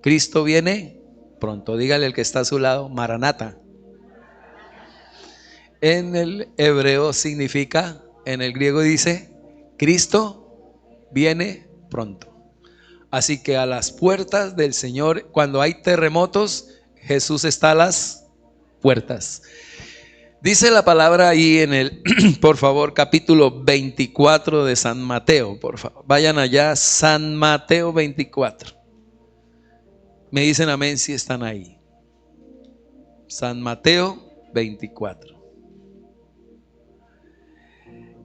Cristo viene pronto. Dígale al que está a su lado, Maranata. En el hebreo significa, en el griego dice, Cristo viene pronto. Así que a las puertas del Señor, cuando hay terremotos, Jesús está a las puertas. Dice la palabra ahí en el, por favor, capítulo 24 de San Mateo, por favor. Vayan allá, San Mateo 24. Me dicen amén si están ahí. San Mateo 24.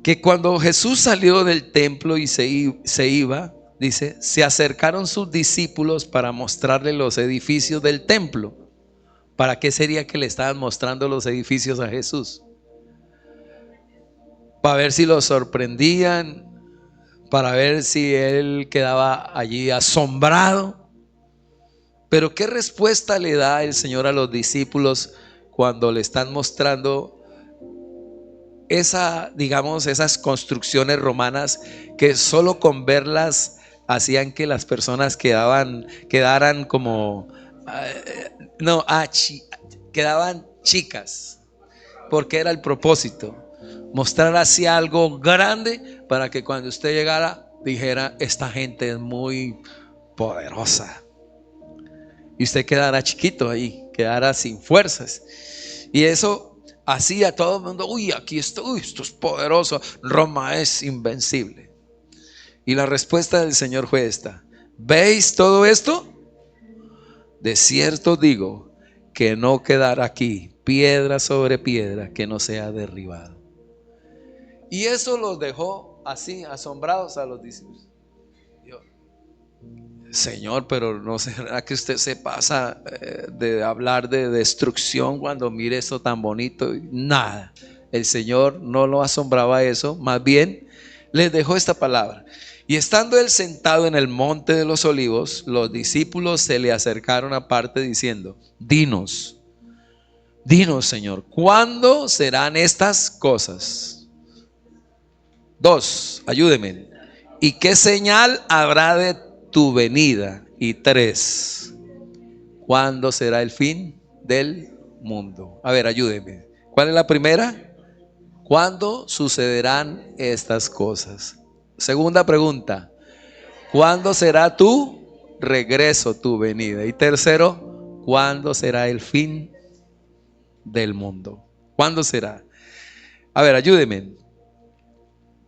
Que cuando Jesús salió del templo y se iba, dice, se acercaron sus discípulos para mostrarle los edificios del templo. ¿Para qué sería que le estaban mostrando los edificios a Jesús? Para ver si lo sorprendían, para ver si él quedaba allí asombrado. Pero ¿qué respuesta le da el Señor a los discípulos cuando le están mostrando esas construcciones romanas que solo con verlas hacían que las personas quedaran como quedaban chicas, porque era el propósito, mostrar así algo grande para que cuando usted llegara dijera, esta gente es muy poderosa, y usted quedara chiquito ahí, quedara sin fuerzas. Y eso hacía a todo el mundo, aquí está, esto es poderoso, Roma es invencible. Y la respuesta del Señor fue esta: ¿veis todo esto? De cierto digo que no quedará aquí piedra sobre piedra que no sea derribado. Y eso los dejó así asombrados a los discípulos. Señor, pero ¿no será que usted se pasa de hablar de destrucción cuando mire esto tan bonito? Nada, el Señor no lo asombraba eso, más bien les dejó esta palabra. Y estando él sentado en el monte de los olivos, los discípulos se le acercaron aparte diciendo, dinos Señor, ¿cuándo serán estas cosas? 2, ayúdeme. ¿Y qué señal habrá de tu venida? Y 3, ¿cuándo será el fin del mundo? A ver, ayúdeme. ¿Cuál es la primera? ¿Cuándo sucederán estas cosas? Segunda pregunta, ¿cuándo será tu regreso, tu venida? Y tercero, ¿cuándo será el fin del mundo? ¿Cuándo será? A ver, ayúdeme.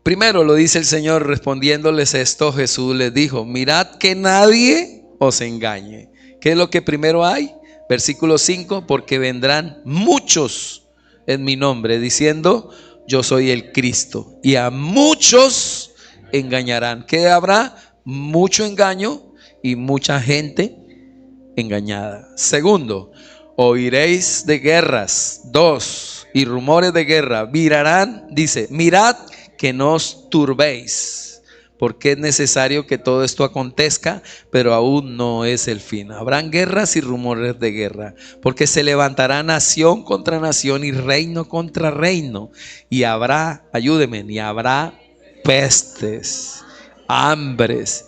Primero lo dice el Señor, respondiéndoles esto, Jesús les dijo, mirad que nadie os engañe. ¿Qué es lo que primero hay? Versículo 5, porque vendrán muchos en mi nombre diciendo, yo soy el Cristo, y a muchos engañarán. ¿Qué habrá? Mucho engaño y mucha gente engañada. Segundo, oiréis de guerras. 2, y rumores de guerra. Mirad que no os turbéis, porque es necesario que todo esto acontezca, pero aún no es el fin. Habrán guerras y rumores de guerra, porque se levantará nación contra nación y reino contra reino, y habrá, ayúdenme, y habrá pestes, hambres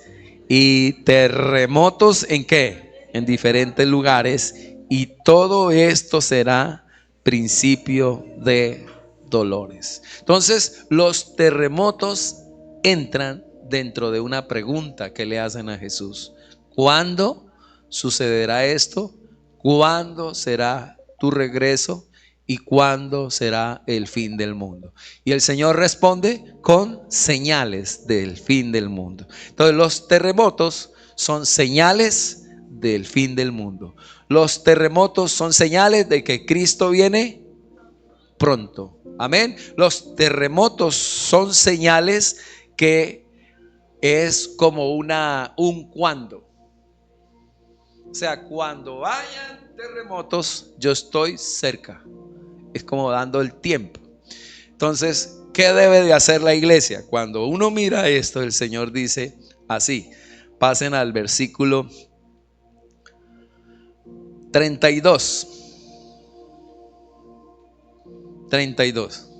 y terremotos. ¿En qué? En diferentes lugares, y todo esto será principio de dolores. Entonces, los terremotos entran dentro de una pregunta que le hacen a Jesús. ¿Cuándo sucederá esto? ¿Cuándo será tu regreso? ¿Y cuándo será el fin del mundo? Y el Señor responde con señales del fin del mundo. Entonces, los terremotos son señales del fin del mundo. Los terremotos son señales de que Cristo viene pronto. Amén. Los terremotos son señales que es como un cuando. O sea, cuando hayan terremotos, yo estoy cerca. Es como dando el tiempo. Entonces, ¿qué debe de hacer la iglesia? Cuando uno mira esto, el Señor dice así. Pasen al versículo 32. 32.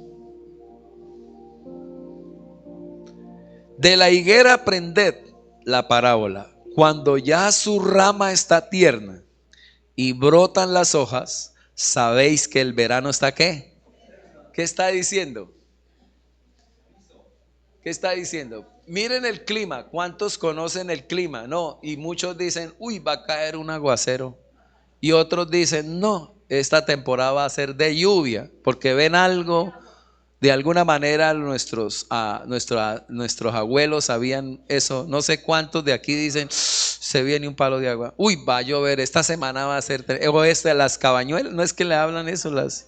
De la higuera aprended la parábola. Cuando ya su rama está tierna y brotan las hojas, sabéis que el verano está ¿qué? ¿Qué está diciendo? ¿Qué está diciendo? Miren el clima. ¿Cuántos conocen el clima? No, y muchos dicen, uy, va a caer un aguacero. Y otros dicen, no, esta temporada va a ser de lluvia, porque ven algo. De alguna manera nuestros abuelos sabían eso. No sé cuántos de aquí dicen, se viene un palo de agua. Uy, va a llover, esta semana va a ser. O las cabañuelas, no es que le hablan eso las.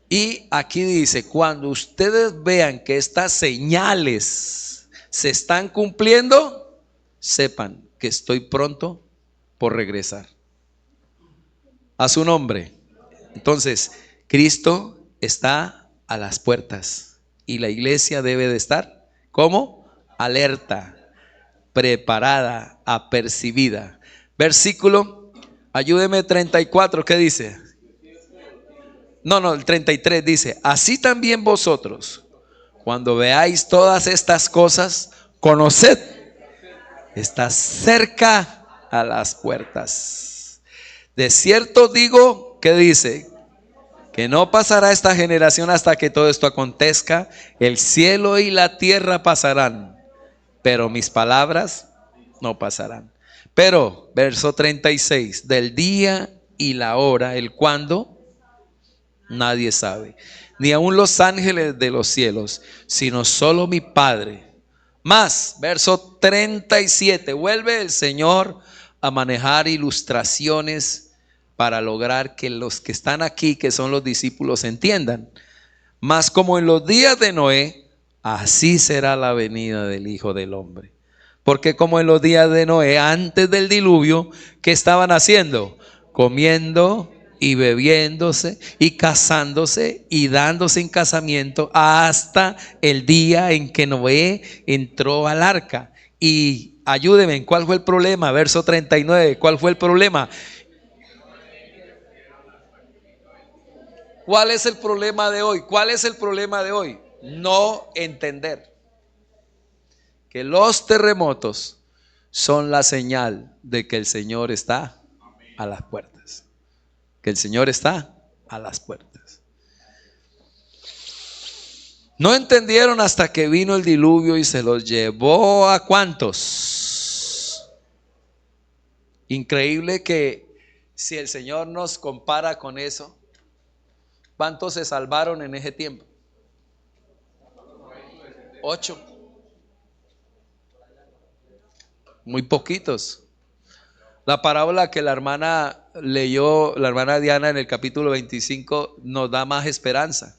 Y aquí dice, cuando ustedes vean que estas señales se están cumpliendo, sepan que estoy pronto por regresar. A su nombre. Entonces, Cristo está a las puertas y la iglesia debe de estar como alerta, preparada, apercibida. Versículo, ayúdeme 34, ¿qué dice? No, el 33 dice, así también vosotros, cuando veáis todas estas cosas, conoced, está cerca a las puertas. De cierto digo, ¿qué dice? Que no pasará esta generación hasta que todo esto acontezca. El cielo y la tierra pasarán, pero mis palabras no pasarán. Pero, verso 36, del día y la hora, el cuándo, nadie sabe, ni aun los ángeles de los cielos, sino solo mi Padre. Más, verso 37, vuelve el Señor a manejar ilustraciones para lograr que los que están aquí, que son los discípulos, entiendan. Mas como en los días de Noé, así será la venida del Hijo del Hombre. Porque como en los días de Noé, antes del diluvio, ¿qué estaban haciendo? Comiendo y bebiéndose y casándose y dándose en casamiento hasta el día en que Noé entró al arca. Y ayúdenme, ¿cuál fue el problema? Verso 39, ¿cuál fue el problema? ¿Cuál es el problema de hoy? ¿Cuál es el problema de hoy? No entender que los terremotos son la señal de que el Señor está a las puertas. Que el Señor está a las puertas. No entendieron hasta que vino el diluvio y se los llevó a ¿cuántos? Increíble que si el Señor nos compara con eso, ¿cuántos se salvaron en ese tiempo? 8. Muy poquitos. La parábola que la hermana leyó, la hermana Diana, en el capítulo 25, nos da más esperanza.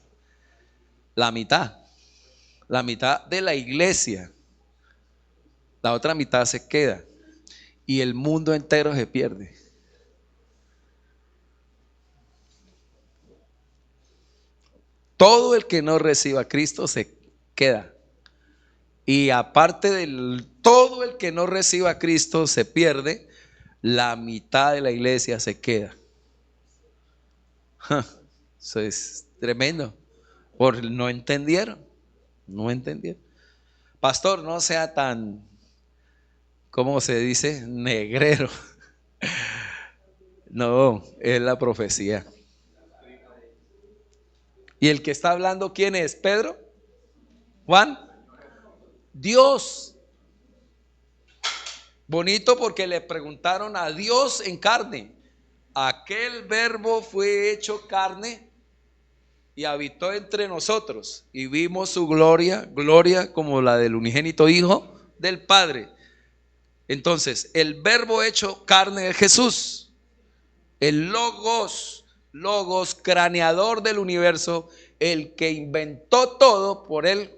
La mitad de la iglesia, la otra mitad se queda y el mundo entero se pierde. Todo el que no reciba a Cristo se queda. Y aparte de todo el que no reciba a Cristo se pierde, la mitad de la iglesia se queda. Eso es tremendo. Porque no entendieron. Pastor, no sea tan, ¿cómo se dice? Negrero. No, es la profecía. ¿Y el que está hablando quién es? ¿Pedro? ¿Juan? Dios. Bonito porque le preguntaron a Dios en carne. Aquel verbo fue hecho carne y habitó entre nosotros y vimos su gloria como la del unigénito Hijo del Padre. Entonces, el verbo hecho carne es Jesús, el logos, craneador del universo, el que inventó todo. Por él,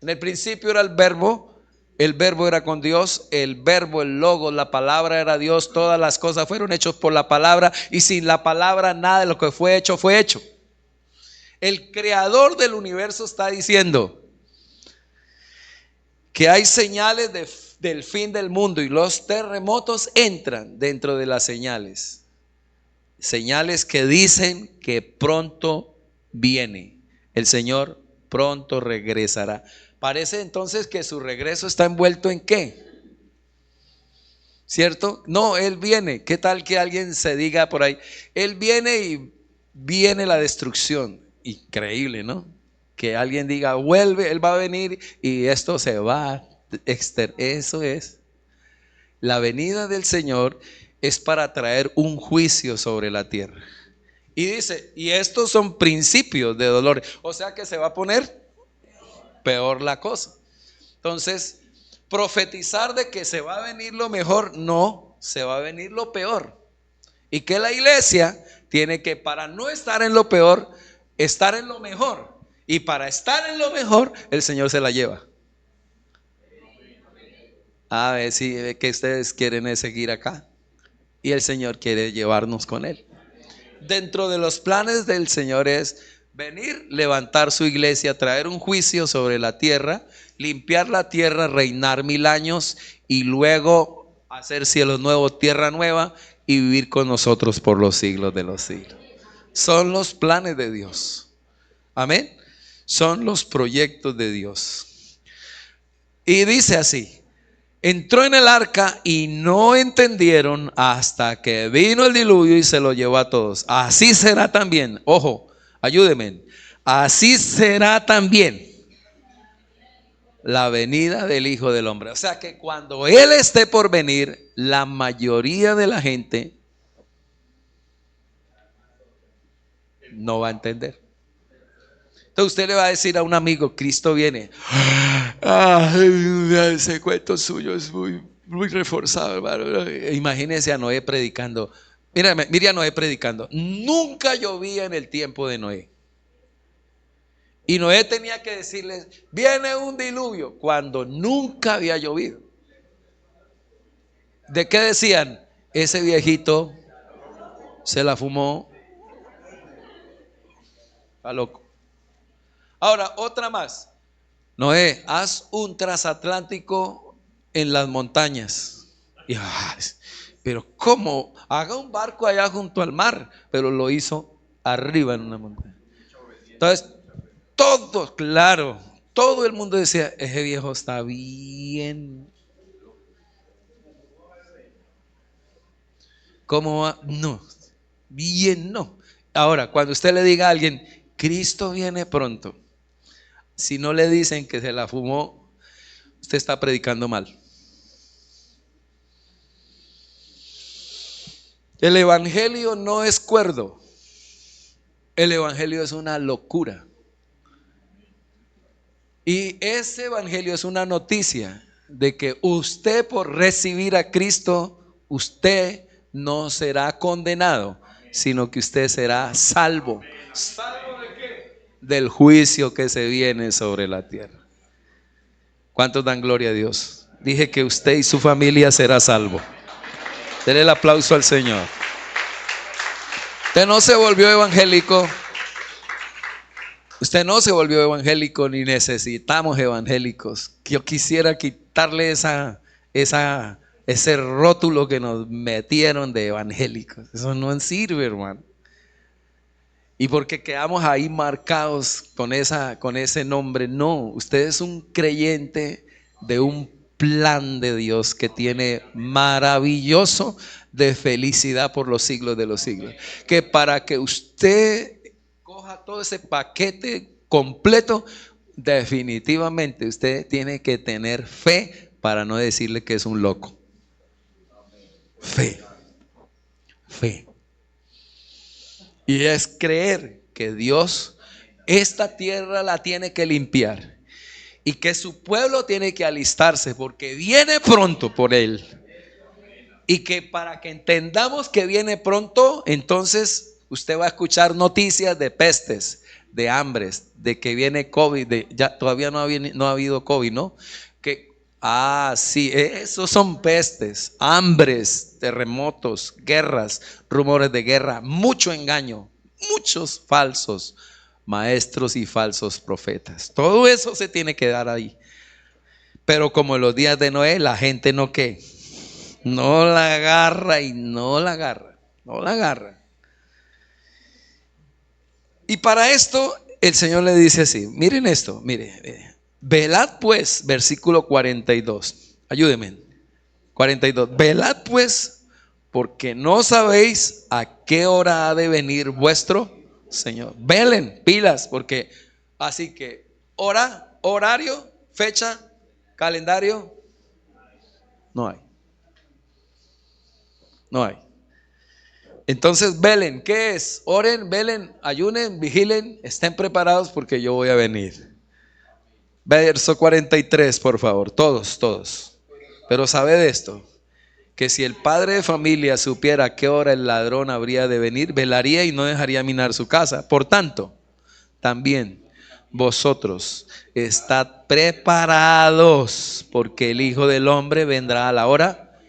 en el principio era el verbo era con Dios, el verbo, el logos, la palabra era Dios, todas las cosas fueron hechas por la palabra y sin la palabra nada de lo que fue hecho fue hecho. El creador del universo está diciendo que hay señales del fin del mundo y los terremotos entran dentro de las señales. Señales que dicen que pronto viene. El Señor pronto regresará. Parece entonces que su regreso está envuelto ¿en qué? ¿cierto? No, Él viene. ¿Qué tal que alguien se diga por ahí? Él viene y viene la destrucción. Increíble, ¿no? Que alguien diga, vuelve, Él va a venir y esto se va. Eso es. La venida del Señor es para traer un juicio sobre la tierra. Y dice, y estos son principios de dolor. O sea que se va a poner peor la cosa. Entonces, profetizar de que se va a venir lo mejor, no, se va a venir lo peor. Y que la iglesia tiene que, para no estar en lo peor, estar en lo mejor. Y para estar en lo mejor, el Señor se la lleva. A ver si que ustedes quieren seguir acá. Y el Señor quiere llevarnos con Él. Dentro de los planes del Señor es venir, levantar su iglesia, traer un juicio sobre la tierra, limpiar la tierra, reinar 1000 años y luego hacer cielos nuevos, tierra nueva y vivir con nosotros por los siglos de los siglos. Son los planes de Dios. Amén. Son los proyectos de Dios. Y dice así: entró en el arca y no entendieron hasta que vino el diluvio y se lo llevó a todos. Así será también, ojo, ayúdenme, así será también la venida del Hijo del Hombre. O sea que cuando Él esté por venir, la mayoría de la gente no va a entender. Entonces usted le va a decir a un amigo, Cristo viene. Ese cuento suyo es muy reforzado, hermano. Imagínese a Noé predicando. Mire a Noé predicando. Nunca llovía en el tiempo de Noé. Y Noé tenía que decirles, viene un diluvio, cuando nunca había llovido. ¿De qué decían? Ese viejito se la fumó. Está loco. Ahora, otra más. Noé, haz un transatlántico en las montañas. Y, pero ¿cómo? Haga un barco allá junto al mar. Pero lo hizo arriba en una montaña. Entonces, todos, claro, todo el mundo decía, ese viejo está bien. ¿Cómo va? No, bien no. Ahora, cuando usted le diga a alguien, Cristo viene pronto, si no le dicen que se la fumó, usted está predicando mal. El evangelio no es cuerdo. El evangelio es una locura. Y ese evangelio es una noticia de que usted, por recibir a Cristo, usted no será condenado, sino que usted será salvo. ¿Salvo de qué? Del juicio que se viene sobre la tierra. ¿Cuántos dan gloria a Dios? Dije que usted y su familia será salvo. Denle el aplauso al Señor. Usted no se volvió evangélico. Usted no se volvió evangélico, ni necesitamos evangélicos. Yo quisiera quitarle ese rótulo que nos metieron de evangélicos. Eso no sirve, hermano. Y porque quedamos ahí marcados con ese nombre. No, usted es un creyente de un plan de Dios que tiene maravilloso de felicidad por los siglos de los siglos. Que para que usted coja todo ese paquete completo, definitivamente usted tiene que tener fe para no decirle que es un loco. Fe. Y es creer que Dios esta tierra la tiene que limpiar y que su pueblo tiene que alistarse porque viene pronto por Él. Y que para que entendamos que viene pronto, entonces usted va a escuchar noticias de pestes, de hambres, de que viene COVID, ya todavía no ha habido COVID, ¿no? Sí, esos son pestes, hambres, terremotos, guerras, rumores de guerra, mucho engaño, muchos falsos maestros y falsos profetas. Todo eso se tiene que dar ahí. Pero como en los días de Noé, la gente no la agarra y no la agarra. Y para esto el Señor le dice así, miren esto, mire. Velad pues, versículo 42. Ayúdenme. 42. Velad pues, porque no sabéis a qué hora ha de venir vuestro Señor. Velen, pilas, porque así que hora, horario, fecha, calendario, no hay. No hay. Entonces velen, ¿qué es? Oren, velen, ayunen, vigilen, estén preparados porque yo voy a venir. Verso 43, por favor, todos. Pero sabe esto, que si el padre de familia supiera a qué hora el ladrón habría de venir, velaría y no dejaría minar su casa. Por tanto, también vosotros estad preparados, porque el Hijo del Hombre vendrá a la hora.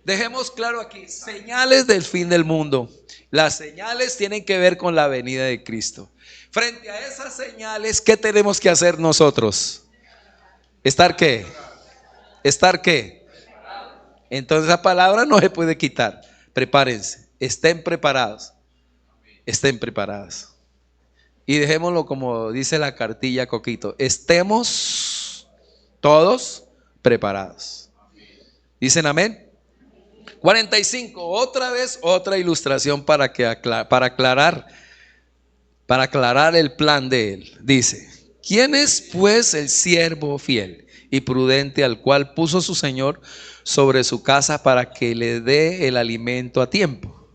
Dejemos claro aquí, señales del fin del mundo. Las señales tienen que ver con la venida de Cristo. Frente a esas señales, ¿qué tenemos que hacer nosotros? ¿Estar qué? ¿Estar qué? Entonces esa palabra no se puede quitar. Prepárense, estén preparados. Estén preparados. Y dejémoslo como dice la cartilla Coquito. Estemos todos preparados. ¿Dicen amén? 45, otra vez, otra ilustración para aclarar el plan de él. Dice: ¿quién es pues el siervo fiel y prudente al cual puso su señor sobre su casa para que le dé el alimento a tiempo?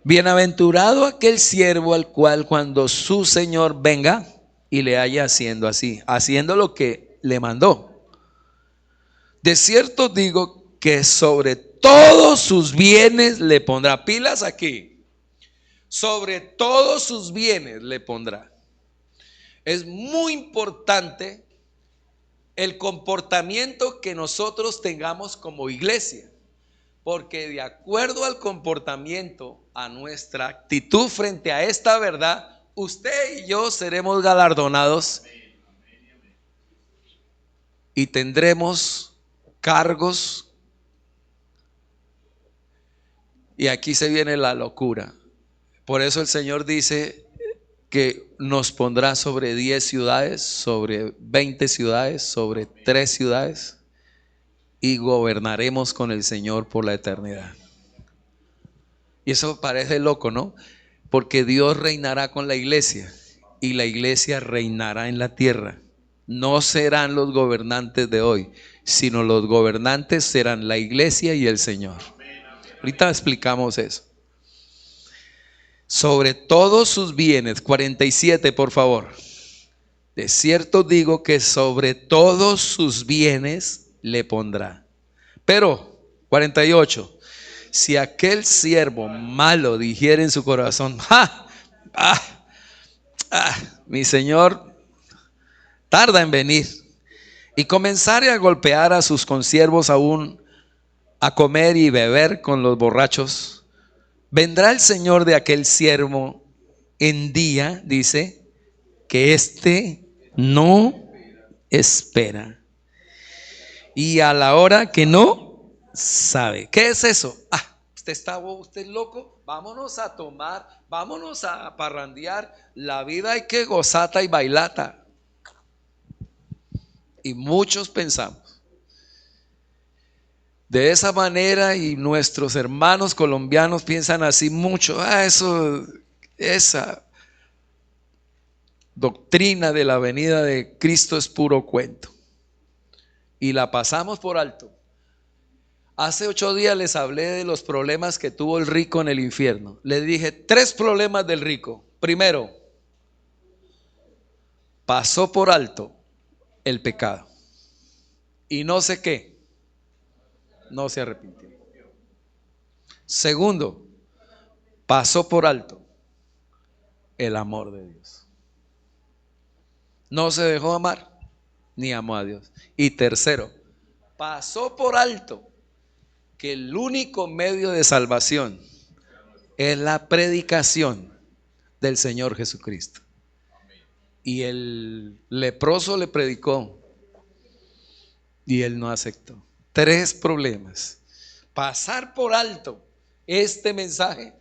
Bienaventurado aquel siervo al cual cuando su señor venga y le haya haciendo así, haciendo lo que le mandó. De cierto digo que sobre todos sus bienes le pondrá. Pilas aquí. Sobre todos sus bienes le pondrá. Es muy importante el comportamiento que nosotros tengamos como iglesia, porque de acuerdo al comportamiento, a nuestra actitud frente a esta verdad, usted y yo seremos galardonados y tendremos cargos. Y aquí se viene la locura. Por eso el Señor dice que nos pondrá sobre 10 ciudades, sobre 20 ciudades, sobre 3 ciudades, y gobernaremos con el Señor por la eternidad. Y eso parece loco, ¿no? Porque Dios reinará con la iglesia y la iglesia reinará en la tierra. No serán los gobernantes de hoy, sino los gobernantes serán la iglesia y el Señor. Ahorita explicamos eso. Sobre todos sus bienes, 47 por favor. De cierto digo que sobre todos sus bienes le pondrá. Pero, 48, si aquel siervo malo dijere en su corazón: mi señor tarda en venir, y comenzare a golpear a sus consiervos aún, a comer y beber con los borrachos, vendrá el señor de aquel siervo en día, dice, que éste no espera, y a la hora que no sabe. ¿Qué es eso? Usted es loco, vámonos a tomar, vámonos a parrandear. La vida hay que gozata y bailata. Y muchos pensamos de esa manera, y nuestros hermanos colombianos piensan así mucho. Esa doctrina de la venida de Cristo es puro cuento. Y la pasamos por alto. Hace 8 días les hablé de los problemas que tuvo el rico en el infierno. Les dije 3 problemas del rico. Primero, pasó por alto el pecado. Y no sé qué, no se arrepintió. Segundo, pasó por alto el amor de Dios. No se dejó amar, ni amó a Dios. Y tercero, pasó por alto que el único medio de salvación es la predicación del Señor Jesucristo. Y el leproso le predicó y él no aceptó. 3 problemas. Pasar por alto este mensaje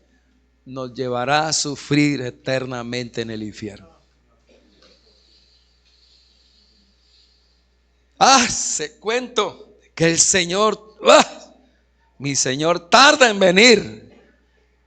nos llevará a sufrir eternamente en el infierno. Se cuento que el Señor ¡Ah! Mi señor tarda en venir.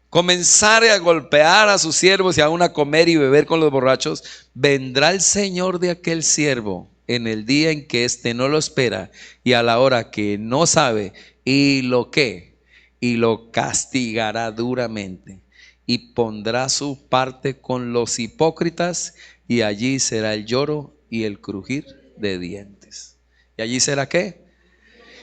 Comenzare a golpear a sus siervos y aún a comer y beber con los borrachos. Vendrá el señor de aquel siervo en el día en que éste no lo espera y a la hora que no sabe, y lo que, y lo castigará duramente y pondrá su parte con los hipócritas, y allí será el lloro y el crujir de dientes. ¿Y allí será qué?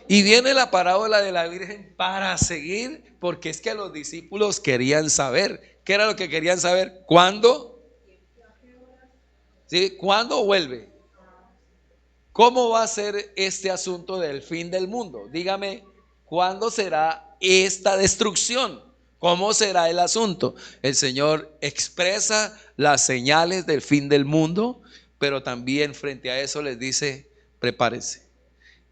Y viene la parábola de la Virgen para seguir, porque es que los discípulos querían saber. ¿Qué era lo que querían saber? ¿Cuándo? ¿Sí? ¿Cuándo vuelve? ¿Cómo va a ser este asunto del fin del mundo? Dígame, ¿cuándo será esta destrucción? ¿Cómo será el asunto? El Señor expresa las señales del fin del mundo, pero también frente a eso les dice, prepárense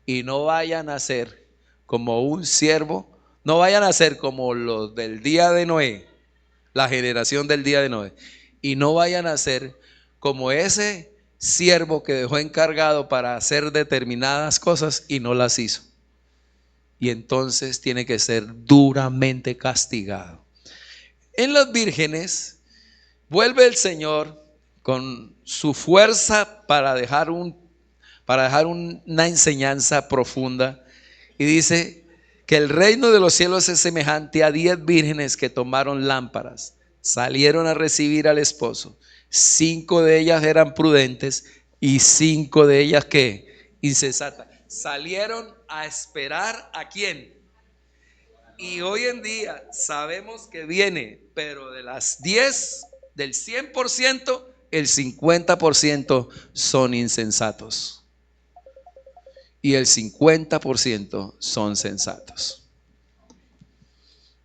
y no vayan a ser como un siervo, no vayan a ser como los del día de Noé, la generación del día de Noé, y no vayan a ser como ese siervo que dejó encargado para hacer determinadas cosas y no las hizo. Y entonces tiene que ser duramente castigado. En las vírgenes vuelve el Señor con su fuerza para dejar una enseñanza profunda, y dice que el reino de los cielos es semejante a 10 vírgenes que tomaron lámparas, salieron a recibir al esposo. 5 de ellas eran prudentes y 5 de ellas ¿qué? Insensatas. Salieron a esperar ¿a quién? Y hoy en día sabemos que viene, pero de las 10, del 100%, el 50% son insensatos y el 50% son sensatos.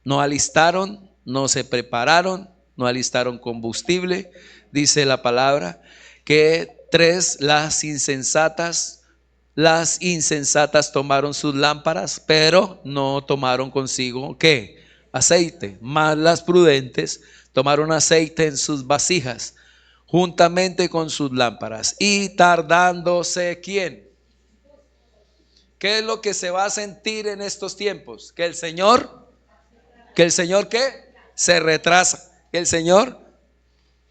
No alistaron, no se prepararon, no alistaron combustible. Dice la palabra que las insensatas tomaron sus lámparas, pero no tomaron consigo ¿qué? Aceite. Más las prudentes tomaron aceite en sus vasijas, juntamente con sus lámparas. Y tardándose ¿quién? ¿Qué es lo que se va a sentir en estos tiempos? Que el Señor ¿qué? Se retrasa. Que el Señor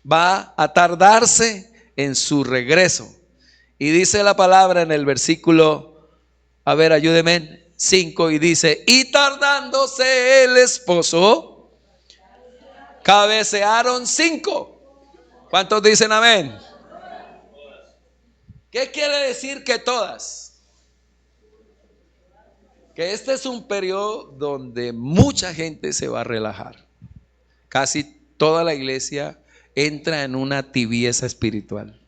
va a tardarse en su regreso. Y dice la palabra en el versículo, a ver, ayúdeme, 5, y dice, y tardándose el esposo, cabecearon 5. ¿Cuántos dicen amén? ¿Qué quiere decir que todas? Que este es un periodo donde mucha gente se va a relajar. Casi toda la iglesia entra en una tibieza espiritual.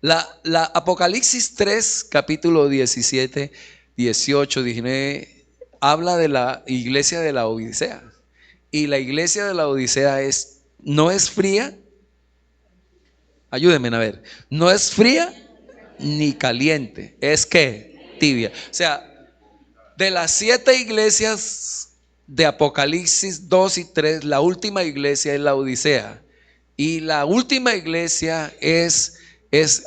La Apocalipsis 3, capítulo 17, 18, 19, habla de la iglesia de la Odisea. Y la iglesia de la Odisea no es fría. Ayúdenme a ver. No es fría ni caliente. Es que tibia. O sea, de las 7 iglesias de Apocalipsis 2 y 3, la última iglesia es la Odisea. Y la última iglesia es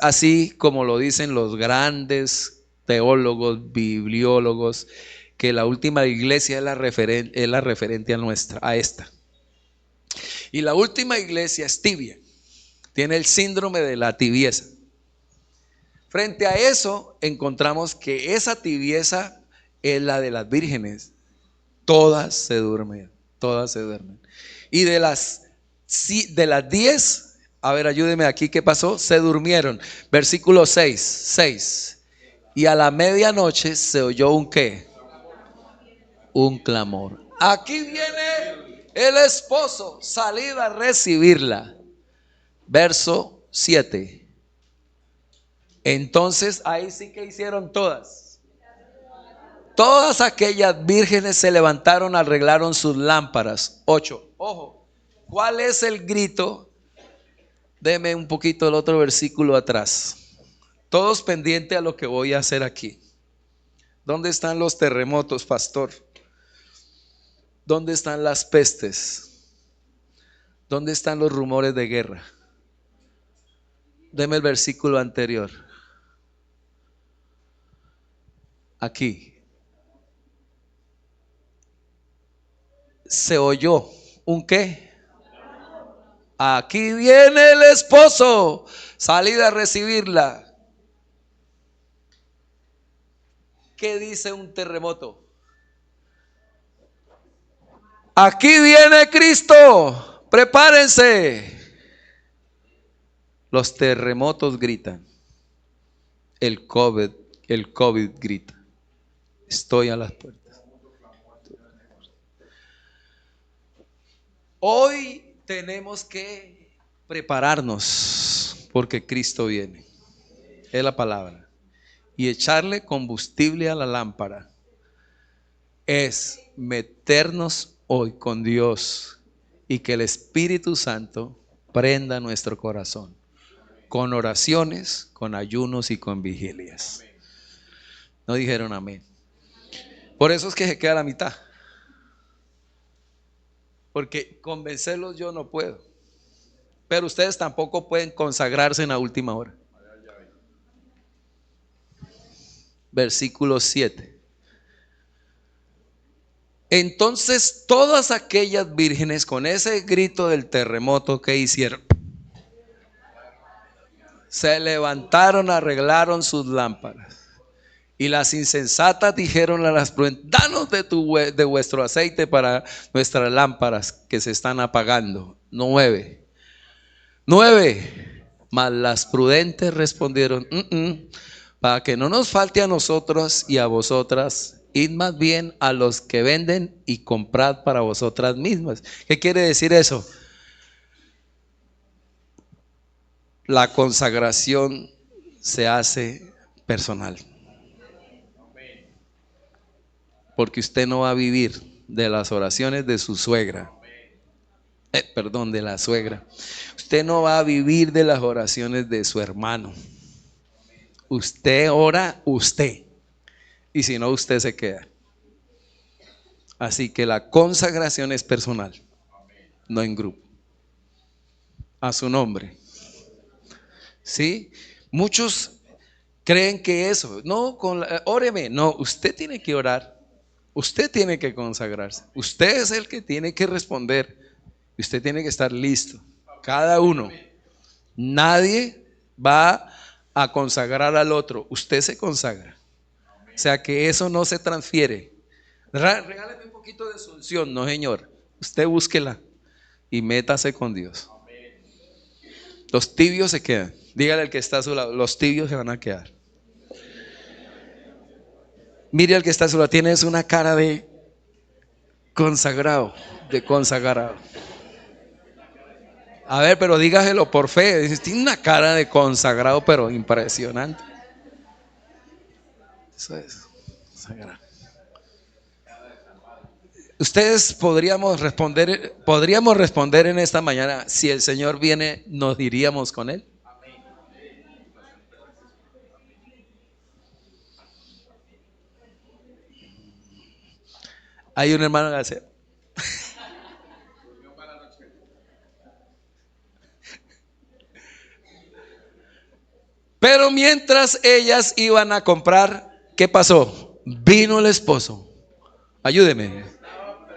así como lo dicen los grandes teólogos, bibliólogos, que la última iglesia es la referente a nuestra, a esta. Y la última iglesia es tibia, tiene el síndrome de la tibieza. Frente a eso encontramos que esa tibieza es la de las vírgenes. Todas se duermen. Y de las 10, a ver, ayúdeme aquí, ¿qué pasó? Se durmieron. Versículo 6. Y a la medianoche se oyó un ¿qué? Un clamor. Aquí viene el esposo, salid a recibirla. Verso 7. Entonces ahí sí que hicieron todas. Todas aquellas vírgenes se levantaron, arreglaron sus lámparas. 8. Ojo, ¿cuál es el grito? Deme un poquito el otro versículo atrás. Todos pendientes a lo que voy a hacer aquí. ¿Dónde están los terremotos, pastor? ¿Dónde están las pestes? ¿Dónde están los rumores de guerra? Deme el versículo anterior. Aquí. se oyó un qué. Aquí viene el esposo. Salid a recibirla. ¿Qué dice un terremoto? Aquí viene Cristo. Prepárense. Los terremotos gritan. El COVID, el COVID grita. Estoy a las puertas. Hoy tenemos que prepararnos porque Cristo viene. Es la palabra. Y echarle combustible a la lámpara es meternos hoy con Dios y que el Espíritu Santo prenda nuestro corazón con oraciones, con ayunos y con vigilias. No dijeron amén. Por eso es que se queda a la mitad. Porque convencerlos yo no puedo. Pero ustedes tampoco pueden consagrarse en la última hora. Versículo 7. Entonces todas aquellas vírgenes con ese grito del terremoto que hicieron, se levantaron, arreglaron sus lámparas. Y las insensatas dijeron a las prudentes: danos de vuestro aceite para nuestras lámparas que se están apagando. 9. Mas las prudentes respondieron: para que no nos falte a nosotros y a vosotras, id más bien a los que venden y comprad para vosotras mismas. ¿Qué quiere decir eso? La consagración se hace personal. Porque usted no va a vivir de las oraciones de su suegra. De la suegra. Usted no va a vivir de las oraciones de su hermano. Usted ora usted. Y si no, usted se queda. Así que la consagración es personal, no en grupo. A su nombre. ¿Sí? Muchos creen que eso, no, óreme. No, usted tiene que orar. Usted tiene que consagrarse. Usted es el que tiene que responder. Usted tiene que estar listo. Cada uno. Nadie va a consagrar al otro. Usted se consagra. O sea que eso no se transfiere. Regáleme un poquito de unción. No, señor. Usted búsquela y métase con Dios. Los tibios se quedan. Dígale al que está a su lado: los tibios se van a quedar. Mire al que está a su lado: tienes una cara de consagrado, de consagrado. A ver, pero dígaselo por fe. Dice: tiene una cara de consagrado, pero impresionante. Eso es sagrado. Ustedes podríamos responder en esta mañana: si el Señor viene, ¿nos iríamos con Él? Hay un hermano que hace: pero mientras ellas iban a comprar, ¿qué pasó? Vino el esposo. Ayúdeme.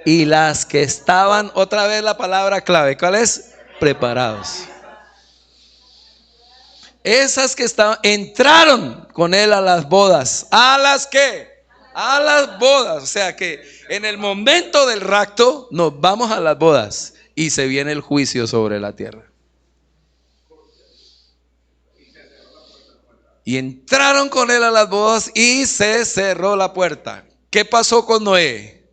Y las que estaban, otra vez la palabra clave, ¿cuál es? Preparados. Esas que estaban, entraron con él a las bodas. ¿A las qué? A las bodas. O sea que en el momento del rapto nos vamos a las bodas y se viene el juicio sobre la tierra. Y entraron con él a las bodas y se cerró la puerta. ¿Qué pasó con Noé?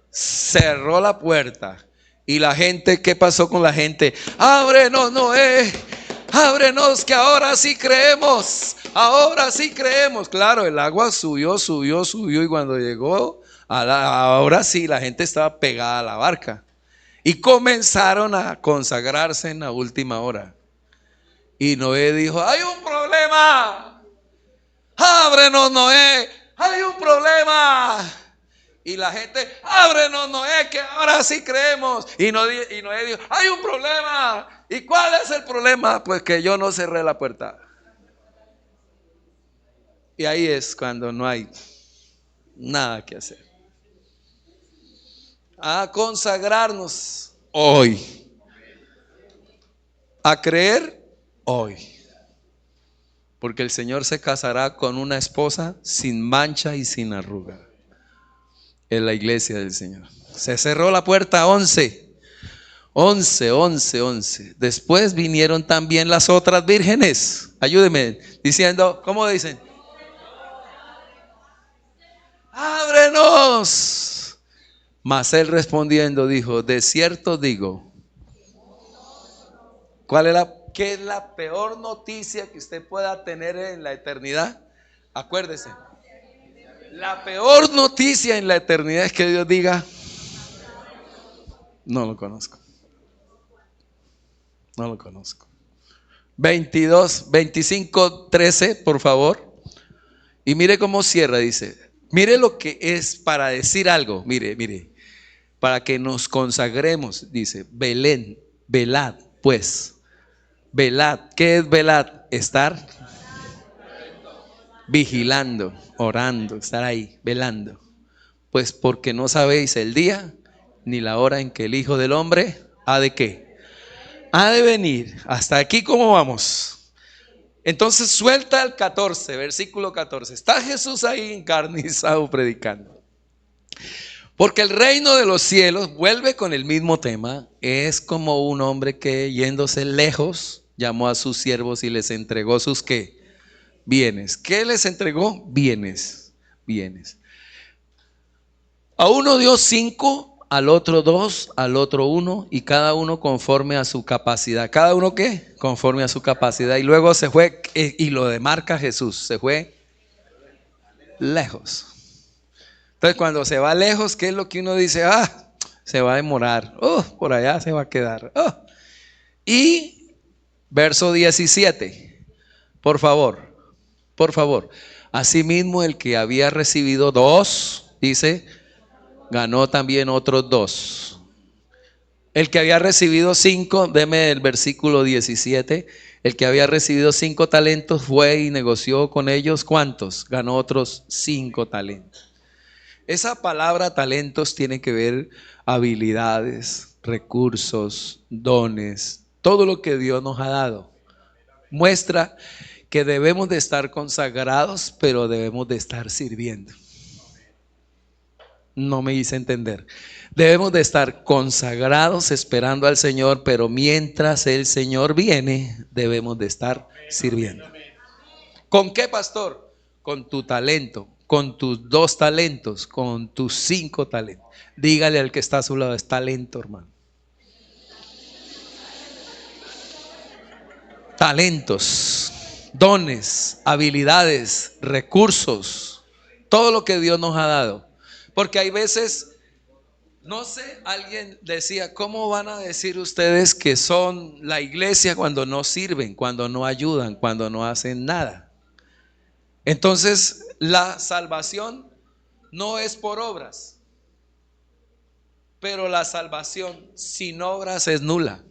Cerró la puerta. Y la gente, ¿qué pasó con la gente? Ábrenos, Noé, ábrenos, que ahora sí creemos. Ahora sí creemos. Claro, el agua subió. Y cuando llegó, ahora sí, la gente estaba pegada a la barca. Y comenzaron a consagrarse en la última hora. Y Noé dijo: hay un problema. Ábrenos, Noé, hay un problema. Y la gente: ábrenos, Noé, que ahora sí creemos. Y Noé dijo: hay un problema. ¿Y cuál es el problema? Pues que yo no cerré la puerta. Y ahí es cuando no hay nada que hacer. a consagrarnos hoy, a creer hoy, porque el Señor se casará con una esposa sin mancha y sin arruga. En la iglesia del Señor. Se cerró la puerta 11. Después vinieron también las otras vírgenes. Ayúdenme, diciendo, ¿cómo dicen? ¡Ábrenos! Mas él respondiendo dijo, de cierto digo. ¿Qué es la peor noticia que usted pueda tener en la eternidad? Acuérdese. La peor noticia en la eternidad es que Dios diga, no lo conozco. No lo conozco. 25, 13, por favor. Y mire cómo cierra, dice. Mire lo que es para decir algo. Mire. Para que nos consagremos, dice. Velad, pues. Velad. ¿Qué es velad? Estar vigilando, orando, estar ahí, velando. Pues porque no sabéis el día ni la hora en que el Hijo del Hombre ha de ¿qué? Ha de venir. Hasta aquí, ¿cómo vamos? Entonces suelta el 14, versículo 14. Está Jesús ahí encarnizado predicando. Porque el reino de los cielos, vuelve con el mismo tema, es como un hombre que yéndose lejos, llamó a sus siervos y les entregó sus ¿qué? Bienes. ¿Qué les entregó? Bienes. A uno dio 5, al otro 2, al otro 1, y cada uno conforme a su capacidad. ¿Cada uno qué? Conforme a su capacidad. Y luego se fue, y lo demarca Jesús, se fue lejos. Entonces cuando se va lejos, ¿qué es lo que uno dice? Se va a demorar. Por allá se va a quedar. Y verso 17, por favor. Asimismo el que había recibido 2, dice, ganó también otros 2. El que había recibido 5, deme el versículo 17. El que había recibido 5 talentos fue y negoció con ellos, ¿cuántos? Ganó otros 5 talentos. Esa palabra talentos tiene que ver habilidades, recursos, dones, todo lo que Dios nos ha dado. Muestra que debemos de estar consagrados, pero debemos de estar sirviendo. No me hice entender. Debemos de estar consagrados esperando al Señor, pero mientras el Señor viene, debemos de estar sirviendo. ¿Con qué, pastor? Con tu talento, con tus 2 talentos, con tus 5 talentos. Dígale al que está a su lado, es talento, hermano. Talentos, dones, habilidades, recursos, todo lo que Dios nos ha dado. Porque hay veces, no sé, alguien decía, ¿cómo van a decir ustedes que son la iglesia cuando no sirven, cuando no ayudan, cuando no hacen nada? Entonces, la salvación no es por obras, pero la salvación sin obras es nula,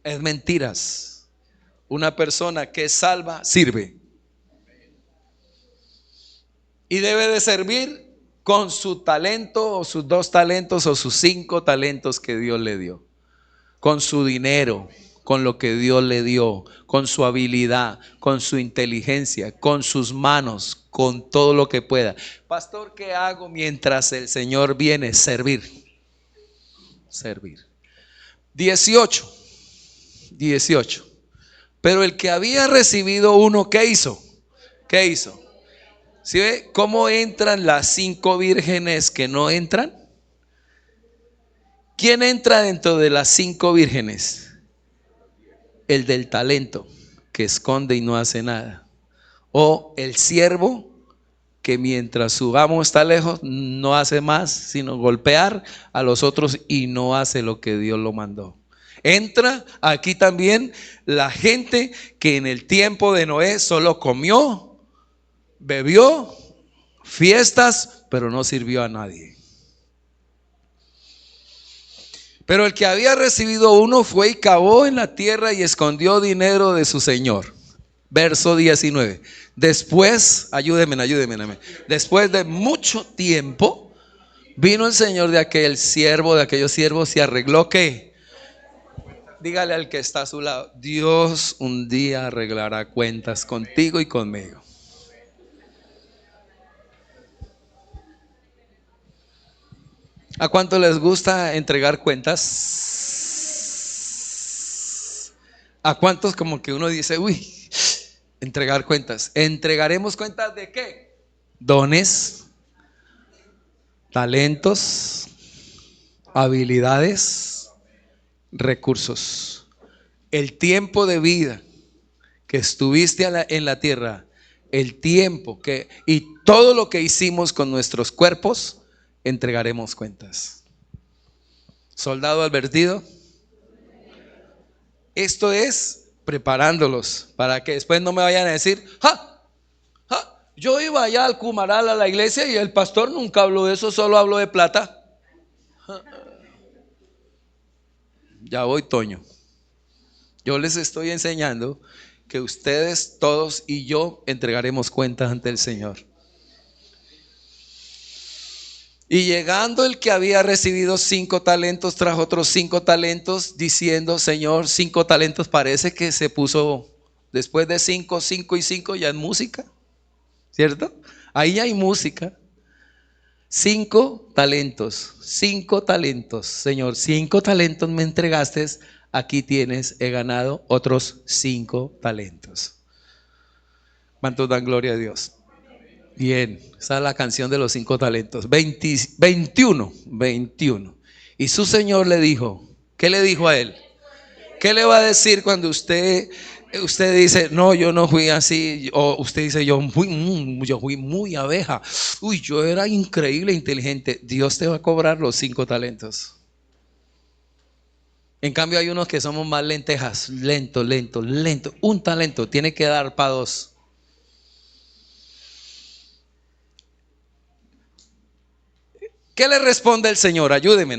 es mentiras. Una persona que es salva sirve y debe de servir con su talento o sus 2 talentos o sus 5 talentos que Dios le dio, con su dinero, con lo que Dios le dio, con su habilidad, con su inteligencia, con sus manos, con todo lo que pueda. Pastor, ¿qué hago mientras el Señor viene? Servir. 18. Pero el que había recibido 1, ¿qué hizo? ¿Sí ve cómo entran las 5 vírgenes que no entran? ¿Quién entra dentro de las 5 vírgenes? El del talento, que esconde y no hace nada. O el siervo, que mientras su amo está lejos, no hace más sino golpear a los otros y no hace lo que Dios lo mandó. Entra aquí también la gente que en el tiempo de Noé solo comió, bebió, fiestas, pero no sirvió a nadie. Pero el que había recibido 1 fue y cavó en la tierra y escondió dinero de su señor. Verso 19. Después, ayúdenme. Después de mucho tiempo, Vino el Señor de aquel siervo, de aquellos siervos y arregló ¿qué? Dígale al que está a su lado, Dios un día arreglará cuentas contigo y conmigo. ¿A cuánto les gusta entregar cuentas? ¿A cuántos como que uno dice, uy, entregar cuentas? ¿Entregaremos cuentas de qué? Dones, talentos, habilidades, recursos. El tiempo de vida que estuviste en la tierra, el tiempo que y todo lo que hicimos con nuestros cuerpos, entregaremos cuentas. Soldado advertido. Esto es preparándolos para que después no me vayan a decir, ¡ja! ¡Ja! Yo iba allá al Cumaral a la iglesia y el pastor nunca habló de eso, solo habló de plata. ¡Ja! Ya voy, Toño. Yo les estoy enseñando que ustedes todos y yo entregaremos cuentas ante el Señor. Y llegando el que había recibido 5 talentos, trajo otros 5 talentos, diciendo, Señor, 5 talentos. Parece que se puso, después de 5, 5 y 5 ya es música, ¿cierto? Ahí hay música. 5 talentos, 5 talentos, Señor, 5 talentos me entregaste, aquí tienes, he ganado otros 5 talentos. ¿Cuántos dan gloria a Dios? Bien, esa es la canción de los 5 talentos. 21. Y su señor le dijo, ¿qué le dijo a él? ¿Qué le va a decir cuando usted dice, no, yo no fui así? O usted dice, yo fui muy abeja. Uy, yo era increíble, inteligente. Dios te va a cobrar los 5 talentos. En cambio hay unos que somos más lentejas, lento. Un talento tiene que dar para 2. ¿Qué le responde el Señor? Ayúdenme.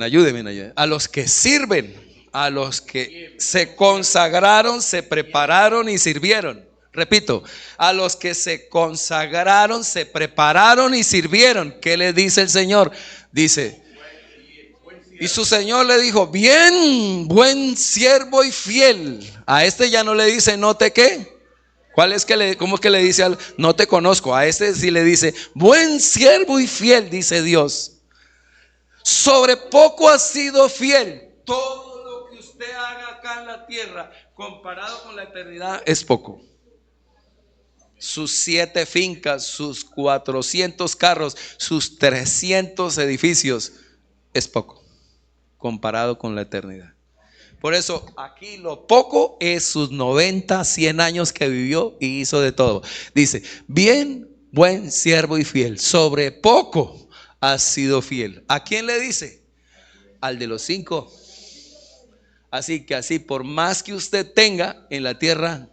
A los que sirven, a los que se consagraron, se prepararon y sirvieron. Repito, a los que se consagraron, se prepararon y sirvieron. ¿Qué le dice el Señor? Dice, y su Señor le dijo, bien, buen siervo y fiel. A este ya no le dice, no te qué. ¿Cómo es que le dice al no te conozco? A este sí le dice, buen siervo y fiel, dice Dios. Sobre poco has sido fiel. Todo lo que usted haga acá en la tierra, comparado con la eternidad, es poco. Sus 7 fincas, sus 400 carros, sus 300 edificios, es poco, comparado con la eternidad. Por eso aquí lo poco es sus 90, 100 años que vivió y hizo de todo. Dice, bien, buen siervo y fiel. Sobre poco has sido fiel. ¿A quién le dice? Al de los 5. Así que así, por más que usted tenga en la tierra,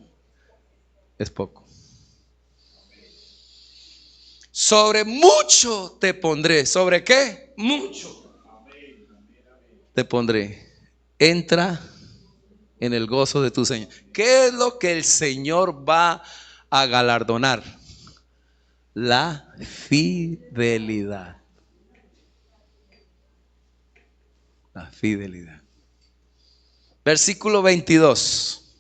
es poco. Sobre mucho te pondré. ¿Sobre qué? Mucho te pondré. Entra en el gozo de tu Señor. ¿Qué es lo que el Señor va a galardonar? La fidelidad. La fidelidad. Versículo 22.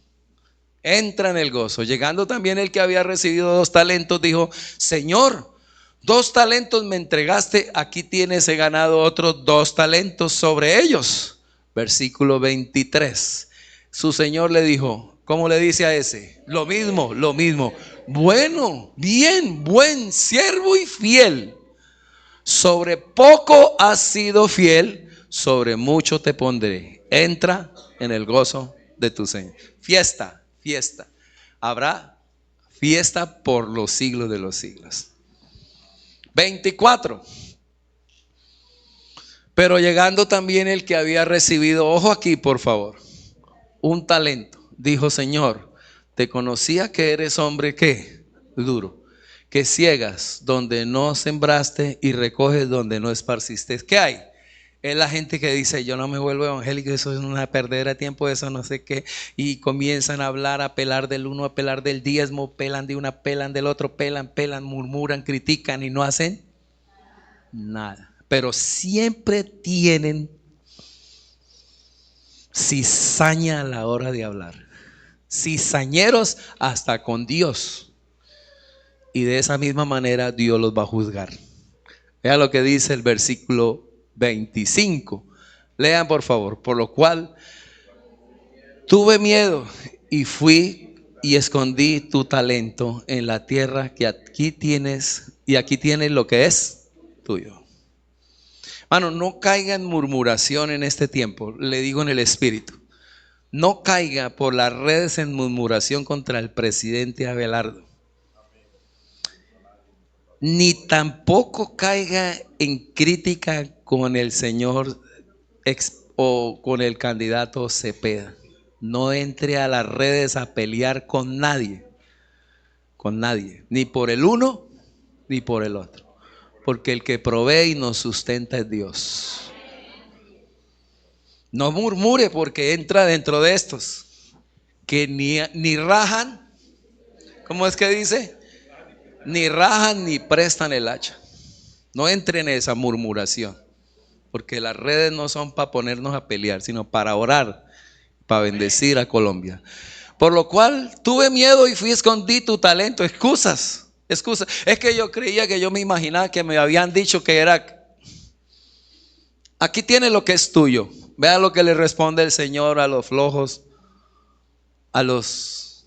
Entra en el gozo. Llegando también el que había recibido 2 talentos, dijo, Señor, 2 talentos me entregaste, aquí tienes, he ganado otros 2 talentos sobre ellos. Versículo 23. Su Señor le dijo, ¿cómo le dice a ese? Lo mismo. Bueno, bien, buen siervo y fiel. Sobre poco has sido fiel, sobre mucho te pondré. Entra en el gozo de tu Señor. Fiesta. Habrá fiesta por los siglos de los siglos. 24. Pero llegando también el que había recibido, ojo aquí por favor, 1 talento, dijo, Señor, te conocía que eres hombre ¿qué? Duro, que ciegas donde no sembraste y recoges donde no esparciste. ¿Qué hay? Es la gente que dice, yo no me vuelvo evangélico, eso es una perdera de tiempo, eso no sé qué. Y comienzan a hablar, a pelar del uno, a pelar del diezmo, pelan de una, pelan del otro, pelan, murmuran, critican y no hacen nada. pero siempre tienen cizaña a la hora de hablar. Cizañeros hasta con Dios. Y de esa misma manera Dios los va a juzgar. Vea lo que dice el versículo 25. Lean por favor. Por lo cual tuve miedo y fui y escondí tu talento en la tierra que aquí tienes, y aquí tienes lo que es tuyo. Mano, no caiga en murmuración en este tiempo. Le digo en el espíritu. No caiga por las redes en murmuración contra el presidente Abelardo. Ni tampoco caiga en crítica con el señor o con el candidato Cepeda. No entre a las redes a pelear con nadie, ni por el uno ni por el otro, porque el que provee y nos sustenta es Dios. No murmure porque entra dentro de estos que ni rajan, ¿cómo es que dice? Ni rajan ni prestan el hacha. No entren en esa murmuración, porque las redes no son para ponernos a pelear, sino para orar, para bendecir a Colombia. Por lo cual tuve miedo y fui escondí tu talento. Excusas. Es que yo creía, que yo me imaginaba que me habían dicho que era, aquí tiene lo que es tuyo. Vea lo que le responde el Señor a los flojos, a los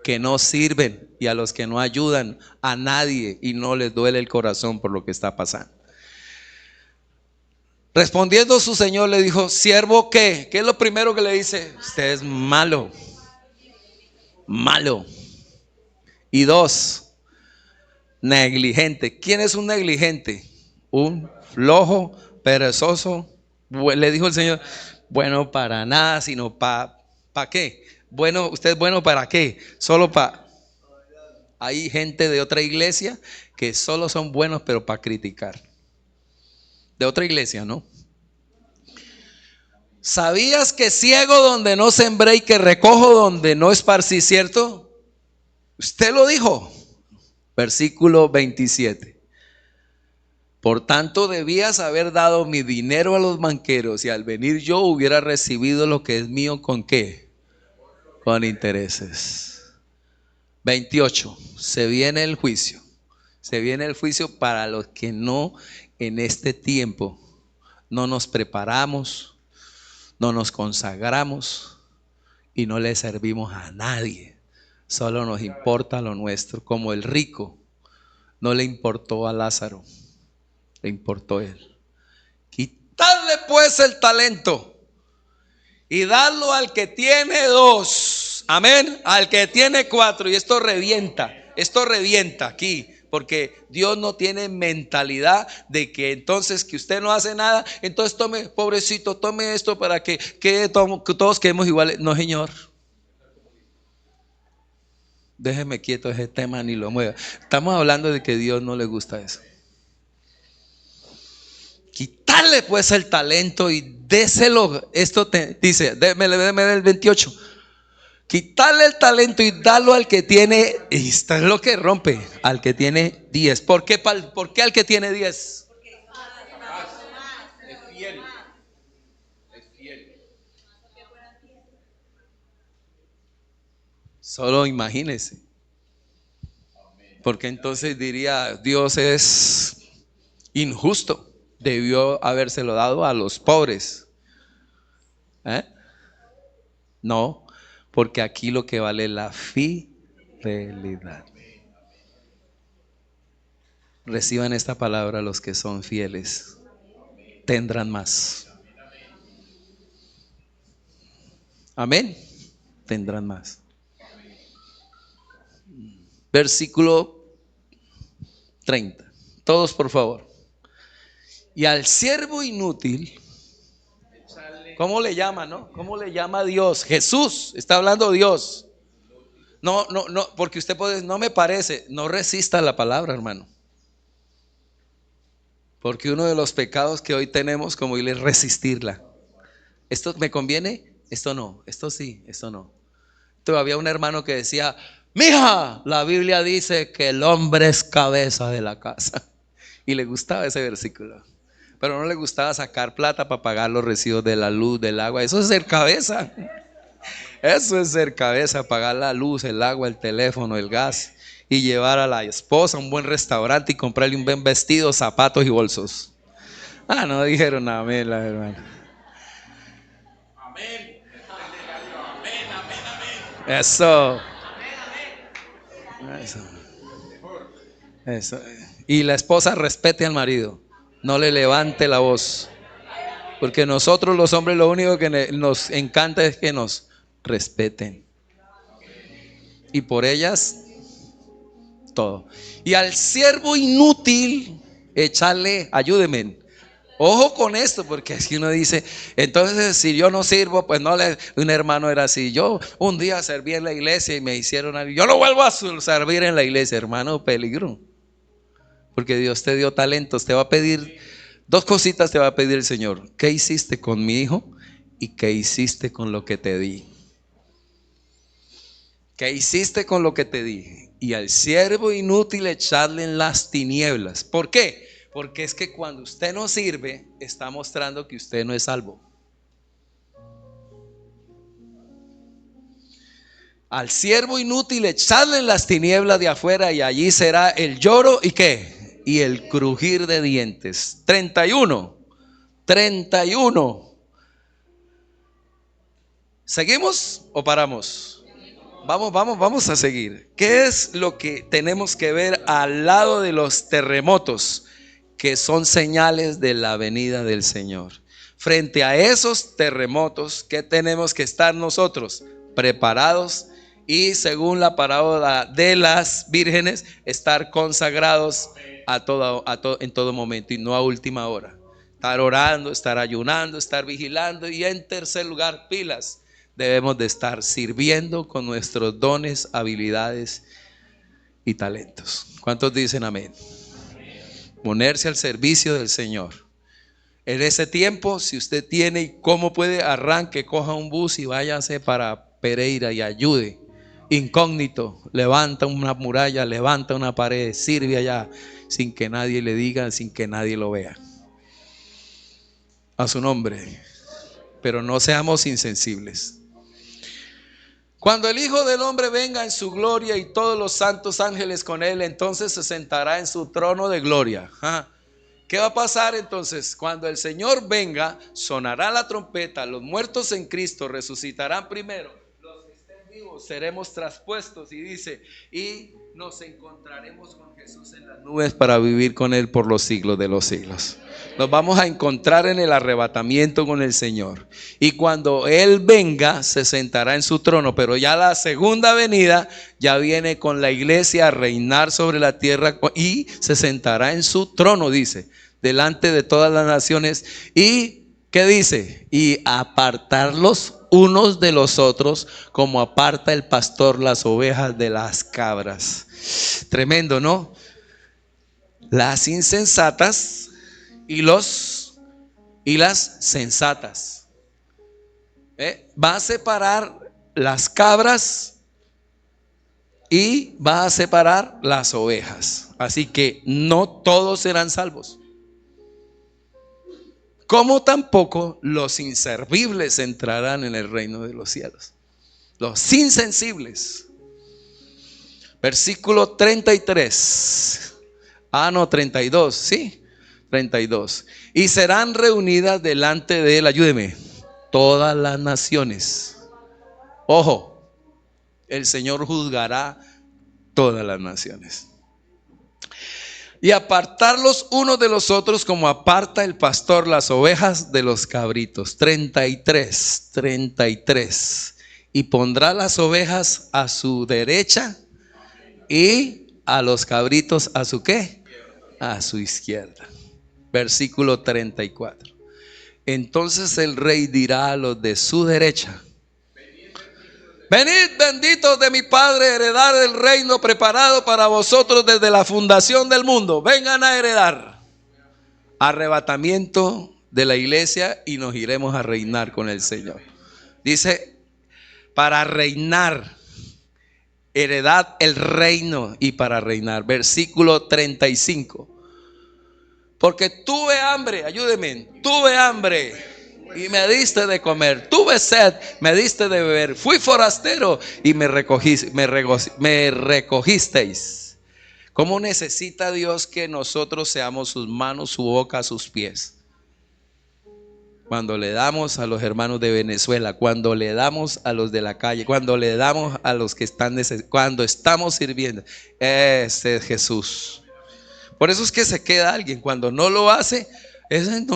que no sirven y a los que no ayudan a nadie y no les duele el corazón por lo que está pasando. Respondiendo su Señor le dijo: ¿siervo qué? ¿Qué es lo primero que le dice? Usted es malo. Y dos, negligente. ¿Quién es un negligente? Un flojo, perezoso. Le dijo el Señor: bueno para nada, sino ¿para qué? Bueno, ¿usted es bueno para qué? Solo para... Hay gente de otra iglesia que solo son buenos pero para criticar. De otra iglesia, ¿no? ¿Sabías que ciego donde no sembré y que recojo donde no esparcí, cierto? Usted lo dijo. Versículo 27. Por tanto debías haber dado mi dinero a los banqueros, y al venir yo hubiera recibido lo que es mío. ¿Con qué? Con intereses. 28. Se viene el juicio. Se viene el juicio para los que no, en este tiempo, no nos preparamos, no nos consagramos y no le servimos a nadie. Solo nos importa lo nuestro. Como el rico, no le importó a Lázaro, le importó a él. Quitarle pues el talento y darlo al que tiene 2. Amén. Al que tiene 4. Y esto revienta aquí. Porque Dios no tiene mentalidad de que entonces que usted no hace nada, entonces tome, pobrecito, tome esto para que todos quedemos iguales. No, Señor. Déjeme quieto ese tema, ni lo mueva. Estamos hablando de que a Dios no le gusta eso. Quitarle pues el talento y déselo. Esto dice, déme el 28. Quitarle el talento y darlo al que tiene, y esto es lo que rompe, al que tiene 10. ¿Por qué al que tiene 10? Es fiel. Solo imagínese. Porque entonces diría: Dios es injusto. Debió habérselo dado a los pobres. No, porque aquí lo que vale es la fidelidad. Reciban esta palabra los que son fieles. Tendrán más. Amén. Tendrán más. Versículo 30. Todos por favor. Y al siervo inútil, ¿cómo le llama, no? ¿Cómo le llama Dios? Jesús, está hablando Dios. No, porque usted puede, no me parece, no resista la palabra, hermano. Porque uno de los pecados que hoy tenemos como iglesia es resistirla. ¿Esto me conviene? Esto no, esto sí, esto no. Todavía un hermano que decía: mija, la Biblia dice que el hombre es cabeza de la casa. Y le gustaba ese versículo. pero no le gustaba sacar plata para pagar los recibos de la luz, del agua. Eso es ser cabeza. Eso es ser cabeza, pagar la luz, el agua, el teléfono, el gas y llevar a la esposa a un buen restaurante y comprarle un buen vestido, zapatos y bolsos. Ah, no dijeron amén, la hermana. Amén. Eso. Eso. Y la esposa respete al marido, no le levante la voz, porque nosotros los hombres lo único que nos encanta es que nos respeten, y por ellas todo. Y al siervo inútil echarle, ayúdeme. Ojo con esto, porque si uno dice, entonces si yo no sirvo, pues no le. Un hermano era así: yo un día serví en la iglesia y me hicieron algo, yo no vuelvo a servir en la iglesia. Hermano, peligro, porque Dios te dio talentos. Te va a pedir dos cositas, te va a pedir el Señor: ¿qué hiciste con mi hijo? ¿Y qué hiciste con lo que te di? ¿Qué hiciste con lo que te di? Y al siervo inútil echarle en las tinieblas. ¿Por qué? Porque es que cuando usted no sirve, está mostrando que usted no es salvo. Al siervo inútil echarle en las tinieblas de afuera, y allí será el lloro y ¿qué? Y el crujir de dientes. 31. ¿Seguimos o paramos? Vamos a seguir. ¿Qué es lo que tenemos que ver al lado de los terremotos? Que son señales de la venida del Señor. Frente a esos terremotos, ¿qué tenemos que estar nosotros? Preparados, y según la parábola de las vírgenes, estar consagrados en todo momento y no a última hora. Estar orando, estar ayunando, estar vigilando, y en tercer lugar, pilas. Debemos de estar sirviendo con nuestros dones, habilidades y talentos. ¿Cuántos dicen amén? Ponerse al servicio del Señor. En ese tiempo, si usted tiene y cómo puede, arranque, coja un bus y váyase para Pereira y ayude. Incógnito, levanta una muralla, levanta una pared, sirve allá sin que nadie le diga, sin que nadie lo vea. A su nombre. Pero no seamos insensibles. Cuando el Hijo del Hombre venga en su gloria y todos los santos ángeles con él, entonces se sentará en su trono de gloria. ¿Qué va a pasar entonces? Cuando el Señor venga, sonará la trompeta, los muertos en Cristo resucitarán primero, los que estén vivos seremos traspuestos, y dice, y nos encontraremos con Jesús en las nubes para vivir con él por los siglos de los siglos. Nos vamos a encontrar en el arrebatamiento con el Señor, y cuando él venga se sentará en su trono. Pero ya la segunda venida ya viene con la iglesia a reinar sobre la tierra, y se sentará en su trono, dice, delante de todas las naciones. Y ¿qué dice? Y apartarlos unos de los otros, como aparta el pastor las ovejas de las cabras. Tremendo, ¿no? Las insensatas y las sensatas. Va a separar las cabras y va a separar las ovejas. Así que no todos serán salvos, como tampoco los inservibles entrarán en el reino de los cielos. Los insensibles. Versículo 33. 32, sí, 32. Y serán reunidas delante de él, ayúdeme, todas las naciones. Ojo, el Señor juzgará todas las naciones. Y apartarlos unos de los otros, como aparta el pastor las ovejas de los cabritos. 33. Y pondrá las ovejas a su derecha y a los cabritos a su ¿qué? A su izquierda. Versículo 34. Entonces el rey dirá a los de su derecha: venid, benditos de mi Padre, heredad el reino preparado para vosotros desde la fundación del mundo. Vengan a heredar. Arrebatamiento de la iglesia y nos iremos a reinar con el Señor. Dice, para reinar, heredad el reino y para reinar. Versículo 35. Porque tuve hambre, ayúdeme, tuve hambre y me diste de comer, tuve sed, me diste de beber, fui forastero y me recogisteis. ¿Cómo necesita Dios que nosotros seamos sus manos, su boca, sus pies? Cuando le damos a los hermanos de Venezuela, cuando le damos a los de la calle, cuando le damos a los que están cuando estamos sirviendo. Ese es Jesús. Por eso es que se queda alguien. Cuando no lo hace,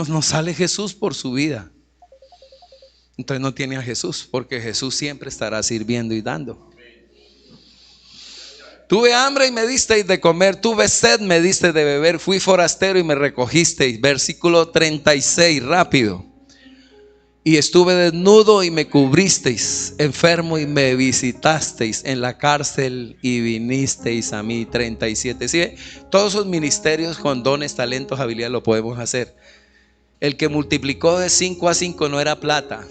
no sale Jesús por su vida. Entonces no tiene a Jesús, porque Jesús siempre estará sirviendo y dando. Tuve hambre y me disteis de comer, tuve sed, me diste de beber, fui forastero y me recogisteis. Versículo 36, rápido. Y estuve desnudo y me cubristeis, enfermo y me visitasteis, en la cárcel y vinisteis a mí. 37. ¿Sí? Todos esos ministerios con dones, talentos, habilidades lo podemos hacer. El que multiplicó de 5 a 5 no era plata,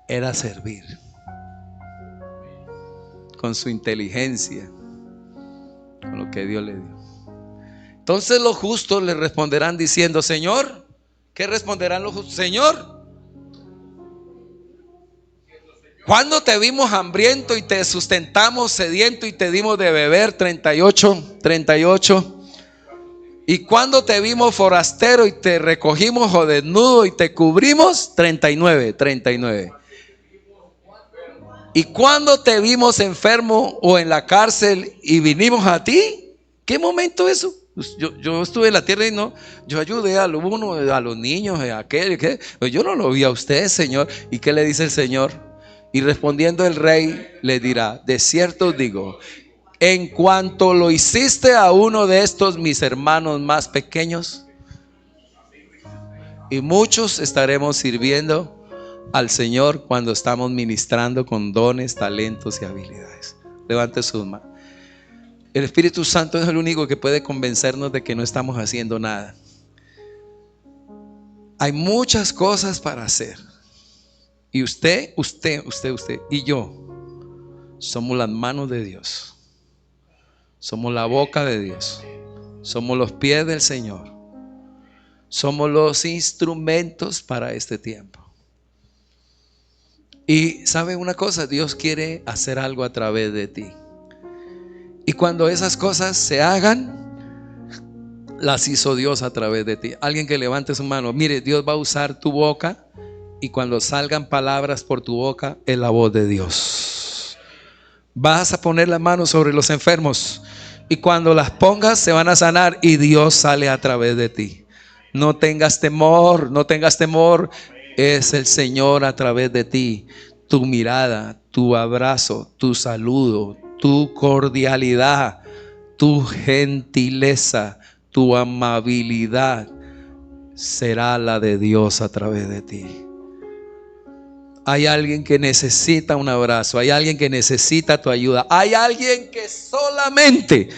era servir. Con su inteligencia, con lo que Dios le dio. Entonces los justos le responderán diciendo: Señor. ¿Qué responderán los justos? Señor, ¿cuándo te vimos hambriento y te sustentamos, sediento y te dimos de beber? 38. ¿Y cuándo te vimos forastero y te recogimos, o desnudo y te cubrimos? 39. ¿Y cuándo te vimos enfermo o en la cárcel y vinimos a ti? ¿Qué momento eso? Yo estuve en la tierra y yo ayudé a los niños, a aquel, pero yo no lo vi a usted, Señor. ¿Y qué le dice el Señor? Y respondiendo el rey le dirá: de cierto os digo, en cuanto lo hiciste a uno de estos mis hermanos más pequeños, y muchos estaremos sirviendo al Señor cuando estamos ministrando con dones, talentos y habilidades. Levante sus manos. El Espíritu Santo es el único que puede convencernos de que no estamos haciendo nada. Hay muchas cosas para hacer. Y usted y yo somos las manos de Dios. Somos la boca de Dios. Somos los pies del Señor. Somos los instrumentos para este tiempo. Y ¿sabe una cosa? Dios quiere hacer algo a través de ti. Y cuando esas cosas se hagan, las hizo Dios a través de ti. Alguien que levante su mano. Mire, Dios va a usar tu boca, y cuando salgan palabras por tu boca, es la voz de Dios. Vas a poner la mano sobre los enfermos, y cuando las pongas se van a sanar, y Dios sale a través de ti. No tengas temor, no tengas temor. Es el Señor a través de ti. Tu mirada, tu abrazo, tu saludo, tu cordialidad, tu gentileza, tu amabilidad será la de Dios a través de ti. Hay alguien que necesita un abrazo, hay alguien que necesita tu ayuda, hay alguien que solamente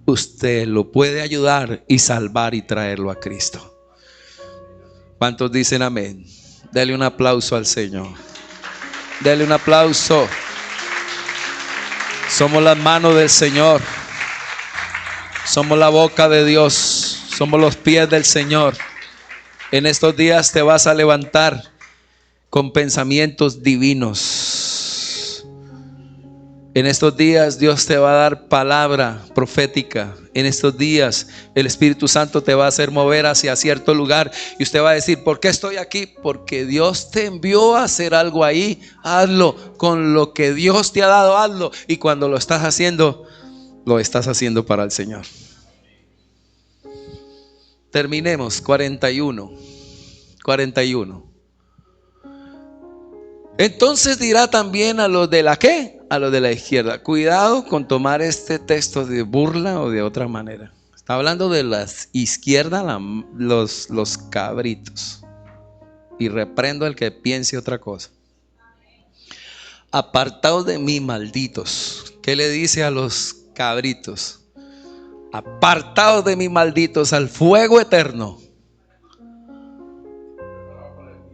usted lo puede ayudar y salvar y traerlo a Cristo. ¿Cuántos dicen amén? Dele un aplauso al Señor. Dele un aplauso. Somos las manos del Señor. Somos la boca de Dios. Somos los pies del Señor. En estos días te vas a levantar con pensamientos divinos. En estos días Dios te va a dar palabra profética. En estos días el Espíritu Santo te va a hacer mover hacia cierto lugar, y usted va a decir: ¿por qué estoy aquí? Porque Dios te envió a hacer algo ahí. Hazlo con lo que Dios te ha dado, hazlo. Y cuando lo estás haciendo para el Señor. Terminemos. 41. Entonces dirá también a los de la ¿qué? A los de la izquierda. Cuidado con tomar este texto de burla o de otra manera. Está hablando de la izquierda, los cabritos. Y reprendo al que piense otra cosa. Apartaos de mí, malditos. ¿Qué le dice a los cabritos? Apartaos de mí, malditos, al fuego eterno,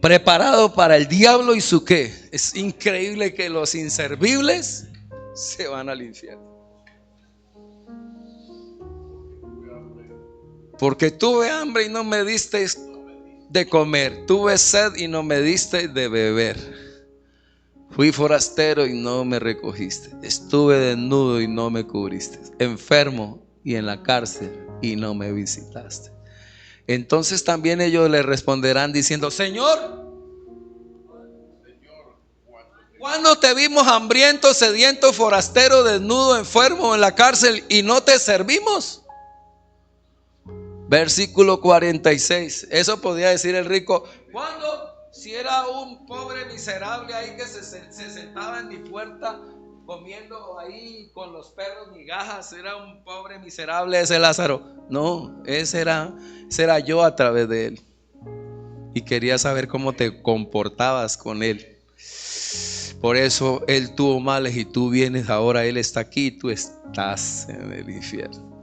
preparado para el diablo y su qué. Es increíble que los inservibles se van al infierno. Porque tuve hambre y no me diste de comer, tuve sed y no me diste de beber, fui forastero y no me recogiste, estuve desnudo y no me cubriste, enfermo y en la cárcel y no me visitaste. Entonces también ellos le responderán diciendo: Señor, ¿cuándo te vimos hambriento, sediento, forastero, desnudo, enfermo en la cárcel y no te servimos? Versículo 46. Eso podía decir el rico: cuando, si era un pobre miserable ahí que se sentaba en mi puerta comiendo ahí con los perros migajas, era un pobre miserable ese Lázaro. No, ese era yo a través de él. Y quería saber cómo te comportabas con él. Por eso él tuvo males y tú vienes ahora, él está aquí y tú estás en el infierno.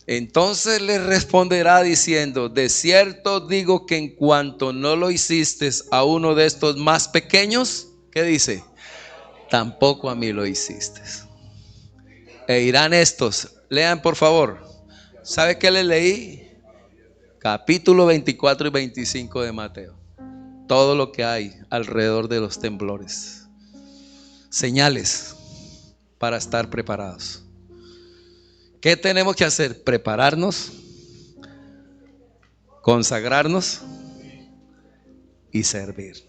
Entonces le responderá diciendo: de cierto digo que en cuanto no lo hiciste a uno de estos más pequeños, ¿qué dice? Tampoco a mí lo hiciste. E irán estos, lean por favor. ¿Sabe qué le leí? Capítulo 24 y 25 de Mateo. Todo lo que hay alrededor de los temblores. Señales para estar preparados. ¿Qué tenemos que hacer? Prepararnos, consagrarnos y servir.